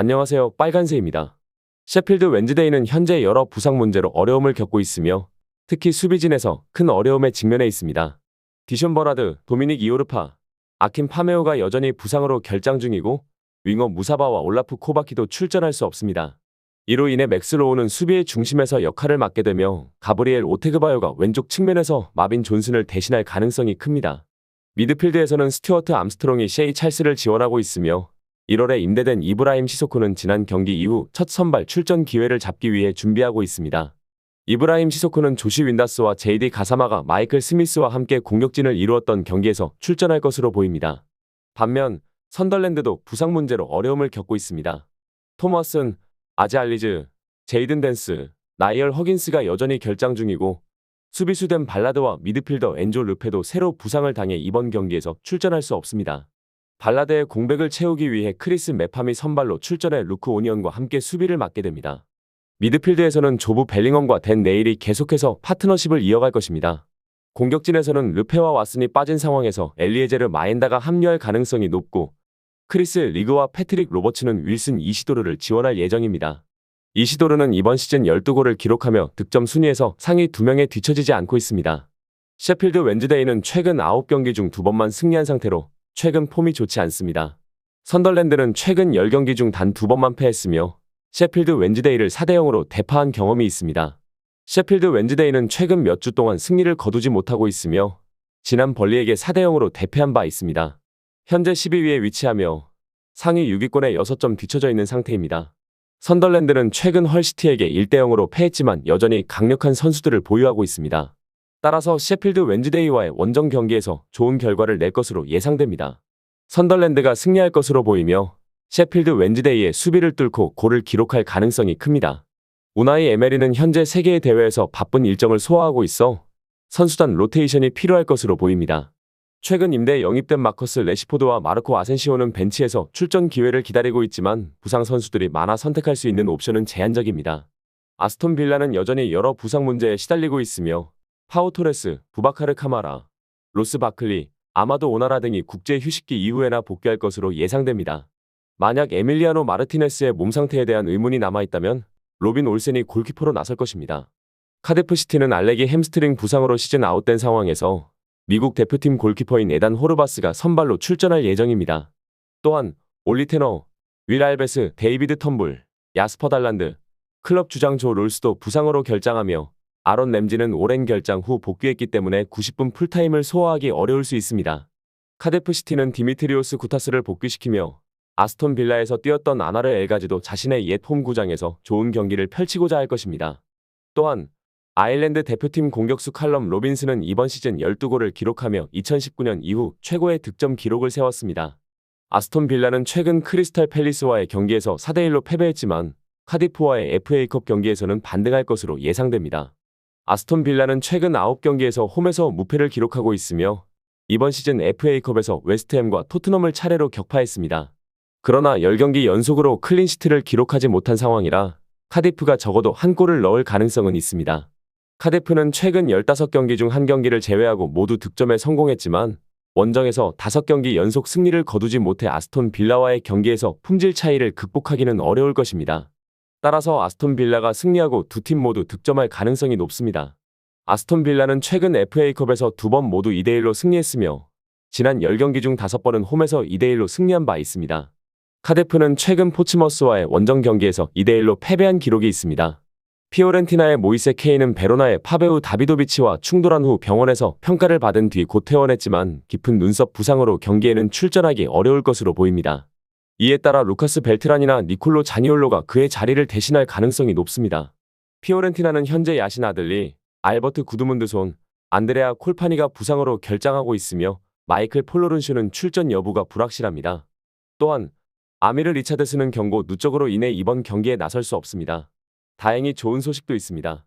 안녕하세요. 빨간새입니다. 셰필드 웬즈데이는 현재 여러 부상 문제로 어려움을 겪고 있으며 특히 수비진에서 큰 어려움에 직면해 있습니다. 디션 버라드, 도미닉 이오르파, 아킴 파메오가 여전히 부상으로 결장 중이고 윙어 무사바와 올라프 코바키도 출전할 수 없습니다. 이로 인해 맥스 로우는 수비의 중심에서 역할을 맡게 되며 가브리엘 오테그바요가 왼쪽 측면에서 마빈 존슨을 대신할 가능성이 큽니다. 미드필드에서는 스튜어트 암스트롱이 셰이 찰스를 지원하고 있으며 1월에 임대된 이브라임 시소코는 지난 경기 이후 첫 선발 출전 기회를 잡기 위해 준비하고 있습니다. 이브라임 시소코는 조시 윈다스와 제이디 가사마가 마이클 스미스와 함께 공격진을 이루었던 경기에서 출전할 것으로 보입니다. 반면 선덜랜드도 부상 문제로 어려움을 겪고 있습니다. 토머슨, 아제 알리즈, 제이든 댄스, 나이얼 허긴스가 여전히 결장 중이고 수비수 된 발라드와 미드필더 엔조 르페도 새로 부상을 당해 이번 경기에서 출전할 수 없습니다. 발라드의 공백을 채우기 위해 크리스 메팜이 선발로 출전해 루크 오니언과 함께 수비를 맡게 됩니다. 미드필드에서는 조브 벨링엄과 댄 네일이 계속해서 파트너십을 이어갈 것입니다. 공격진에서는 르페와 왓슨이 빠진 상황에서 엘리에제르 마엔다가 합류할 가능성이 높고 크리스 리그와 패트릭 로버츠는 윌슨 이시도르를 지원할 예정입니다. 이시도르는 이번 시즌 12골을 기록하며 득점 순위에서 상위 2명에 뒤처지지 않고 있습니다. 셰필드 웬즈데이는 최근 9경기 중 2번만 승리한 상태로 최근 폼이 좋지 않습니다. 선덜랜드는 최근 10경기 중 단 2번만 패했으며 셰필드 웬즈데이를 4대0으로 대파한 경험이 있습니다. 셰필드 웬즈데이는 최근 몇 주 동안 승리를 거두지 못하고 있으며 지난 벌리에게 4대0으로 대패한 바 있습니다. 현재 12위에 위치하며 상위 6위권에 6점 뒤처져 있는 상태입니다. 선덜랜드는 최근 헐시티에게 1대0으로 패했지만 여전히 강력한 선수들을 보유하고 있습니다. 따라서 셰필드 웬즈데이와의 원정 경기에서 좋은 결과를 낼 것으로 예상됩니다. 선덜랜드가 승리할 것으로 보이며 셰필드 웬즈데이의 수비를 뚫고 골을 기록할 가능성이 큽니다. 우나이 에메리는 현재 세계의 대회에서 바쁜 일정을 소화하고 있어 선수단 로테이션이 필요할 것으로 보입니다. 최근 임대 영입된 마커스 레시포드와 마르코 아센시오는 벤치에서 출전 기회를 기다리고 있지만 부상 선수들이 많아 선택할 수 있는 옵션은 제한적입니다. 아스톤 빌라는 여전히 여러 부상 문제에 시달리고 있으며 파우 토레스, 부바카르 카마라, 로스 바클리, 아마도 오나라 등이 국제 휴식기 이후에나 복귀할 것으로 예상됩니다. 만약 에밀리아노 마르티네스의 몸 상태에 대한 의문이 남아있다면 로빈 올센이 골키퍼로 나설 것입니다. 카디프 시티는 알렉이 햄스트링 부상으로 시즌 아웃된 상황에서 미국 대표팀 골키퍼인 에단 호르바스가 선발로 출전할 예정입니다. 또한 올리테너, 윌 알베스, 데이비드 텀블, 야스퍼 달란드, 클럽 주장 조 롤스도 부상으로 결장하며 아론 램지는 오랜 결장 후 복귀했기 때문에 90분 풀타임을 소화하기 어려울 수 있습니다. 카디프 시티는 디미트리오스 구타스를 복귀시키며 아스톤 빌라에서 뛰었던 아나르 엘가지도 자신의 옛 홈구장에서 좋은 경기를 펼치고자 할 것입니다. 또한 아일랜드 대표팀 공격수 칼럼 로빈스는 이번 시즌 12골을 기록하며 2019년 이후 최고의 득점 기록을 세웠습니다. 아스톤 빌라는 최근 크리스탈 팰리스와의 경기에서 4대1로 패배했지만 카디프와의 FA컵 경기에서는 반등할 것으로 예상됩니다. 아스톤 빌라는 최근 9경기에서 홈에서 무패를 기록하고 있으며 이번 시즌 FA컵에서 웨스트햄과 토트넘을 차례로 격파했습니다. 그러나 10경기 연속으로 클린시트를 기록하지 못한 상황이라 카디프가 적어도 한 골을 넣을 가능성은 있습니다. 카디프는 최근 15경기 중 1경기를 제외하고 모두 득점에 성공했지만 원정에서 5경기 연속 승리를 거두지 못해 아스톤 빌라와의 경기에서 품질 차이를 극복하기는 어려울 것입니다. 따라서 아스톤 빌라가 승리하고 두 팀 모두 득점할 가능성이 높습니다. 아스톤 빌라는 최근 FA컵에서 2번 모두 2대1로 승리했으며 지난 10경기 중 5번은 홈에서 2대1로 승리한 바 있습니다. 카디프는 최근 포츠머스와의 원정 경기에서 2대1로 패배한 기록이 있습니다. 피오렌티나의 모이세 케인은 베로나의 파베우 다비도비치와 충돌한 후 병원에서 평가를 받은 뒤 곧 퇴원했지만 깊은 눈썹 부상으로 경기에는 출전하기 어려울 것으로 보입니다. 이에 따라 루카스 벨트란이나 니콜로 자니올로가 그의 자리를 대신할 가능성이 높습니다. 피오렌티나는 현재 야신 아들리, 알버트 구드문드손, 안드레아 콜파니가 부상으로 결장하고 있으며 마이클 폴로른슈는 출전 여부가 불확실합니다. 또한 아미르 리차드스는 경고 누적으로 인해 이번 경기에 나설 수 없습니다. 다행히 좋은 소식도 있습니다.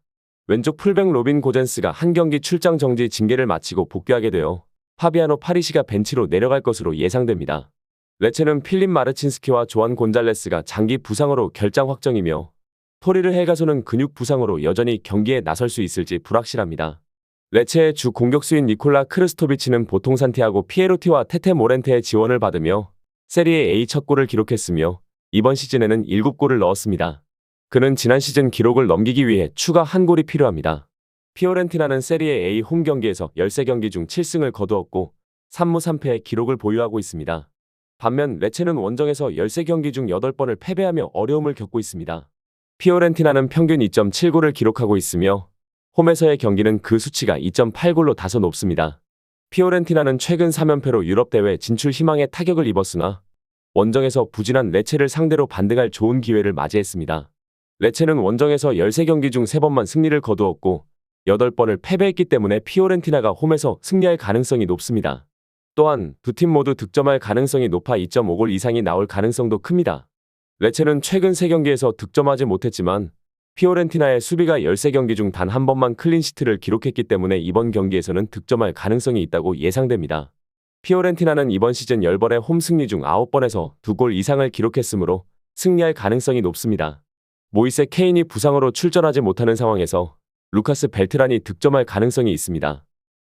왼쪽 풀백 로빈 고젠스가 한 경기 출장 정지 징계를 마치고 복귀하게 되어 파비아노 파리시가 벤치로 내려갈 것으로 예상됩니다. 레체는 필립 마르친스키와 조안 곤잘레스가 장기 부상으로 결장 확정이며 토리르 헬가소는 근육 부상으로 여전히 경기에 나설 수 있을지 불확실합니다. 레체의 주 공격수인 니콜라 크르스토비치는 보통 산티아고 피에로티와 테테 모렌테의 지원을 받으며 세리에 A 첫 골을 기록했으며 이번 시즌에는 7골을 넣었습니다. 그는 지난 시즌 기록을 넘기기 위해 추가 한 골이 필요합니다. 피오렌티나는 세리에 A 홈 경기에서 13경기 중 7승을 거두었고 3무 3패의 기록을 보유하고 있습니다. 반면 레체는 원정에서 13경기 중 8번을 패배하며 어려움을 겪고 있습니다. 피오렌티나는 평균 2.7골을 기록하고 있으며 홈에서의 경기는 그 수치가 2.8골로 다소 높습니다. 피오렌티나는 최근 3연패로 유럽대회 진출 희망에 타격을 입었으나 원정에서 부진한 레체를 상대로 반등할 좋은 기회를 맞이했습니다. 레체는 원정에서 13경기 중 3번만 승리를 거두었고 8번을 패배했기 때문에 피오렌티나가 홈에서 승리할 가능성이 높습니다. 또한 두 팀 모두 득점할 가능성이 높아 2.5골 이상이 나올 가능성도 큽니다. 레체는 최근 3경기에서 득점하지 못했지만 피오렌티나의 수비가 13경기 중 단 한 번만 클린시트를 기록했기 때문에 이번 경기에서는 득점할 가능성이 있다고 예상됩니다. 피오렌티나는 이번 시즌 10번의 홈 승리 중 9번에서 2골 이상을 기록했으므로 승리할 가능성이 높습니다. 모이세 케인이 부상으로 출전하지 못하는 상황에서 루카스 벨트란이 득점할 가능성이 있습니다.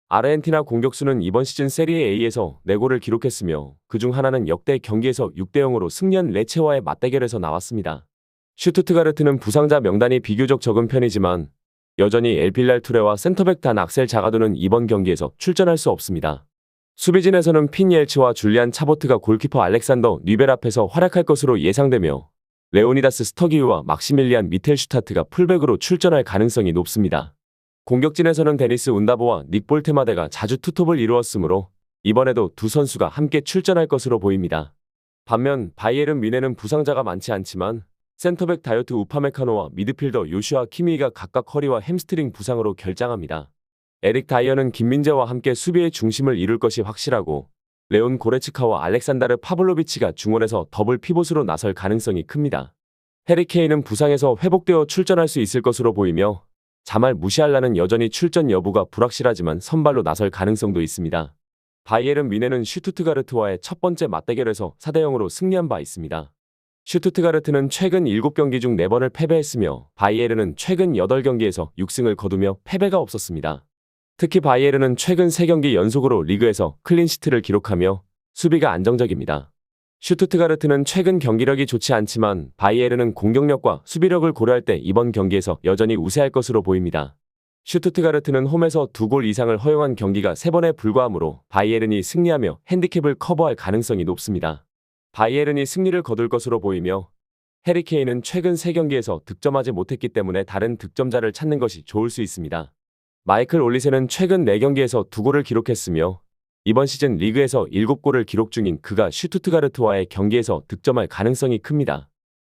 아르헨티나 공격수는 이번 시즌 세리에 A에서 4골을 기록했으며 그중 하나는 역대 경기에서 6대0으로 승리한 레체와의 맞대결에서 나왔습니다. 슈투트가르트는 부상자 명단이 비교적 적은 편이지만 여전히 엘필랄 투레와 센터백 단 악셀 자가두는 이번 경기에서 출전할 수 없습니다. 수비진에서는 핀예일츠와 줄리안 차보트가 골키퍼 알렉산더 뉘벨 앞에서 활약할 것으로 예상되며 레오니다스 스터기우와 막시밀리안 미텔슈타트가 풀백으로 출전할 가능성이 높습니다. 공격진에서는 데니스 운다보와 닉 볼테마데가 자주 투톱을 이루었으므로 이번에도 두 선수가 함께 출전할 것으로 보입니다. 반면 바이에른 뮌헨은 부상자가 많지 않지만 센터백 다요트 우파메카노와 미드필더 요슈아 키미히가 각각 허리와 햄스트링 부상으로 결장합니다. 에릭 다이어는 김민재와 함께 수비의 중심을 이룰 것이 확실하고 레온 고레츠카와 알렉산다르 파블로비치가 중원에서 더블 피봇으로 나설 가능성이 큽니다. 해리 케인은 부상에서 회복되어 출전할 수 있을 것으로 보이며 자말 무시알라는 여전히 출전 여부가 불확실하지만 선발로 나설 가능성도 있습니다. 바이에른 뮌헨은 슈투트가르트와의 첫 번째 맞대결에서 4대0으로 승리한 바 있습니다. 슈투트가르트는 최근 7경기 중 4번을 패배했으며 바이에른은 최근 8경기에서 6승을 거두며 패배가 없었습니다. 특히 바이에른은 최근 3경기 연속으로 리그에서 클린시트를 기록하며 수비가 안정적입니다. 슈투트가르트는 최근 경기력이 좋지 않지만 바이에른은 공격력과 수비력을 고려할 때 이번 경기에서 여전히 우세할 것으로 보입니다. 슈투트가르트는 홈에서 2골 이상을 허용한 경기가 3번에 불과하므로 바이에른이 승리하며 핸디캡을 커버할 가능성이 높습니다. 바이에른이 승리를 거둘 것으로 보이며 해리 케인은 최근 3경기에서 득점하지 못했기 때문에 다른 득점자를 찾는 것이 좋을 수 있습니다. 마이클 올리세는 최근 4경기에서 2골을 기록했으며 이번 시즌 리그에서 7골을 기록 중인 그가 슈투트가르트와의 경기에서 득점할 가능성이 큽니다.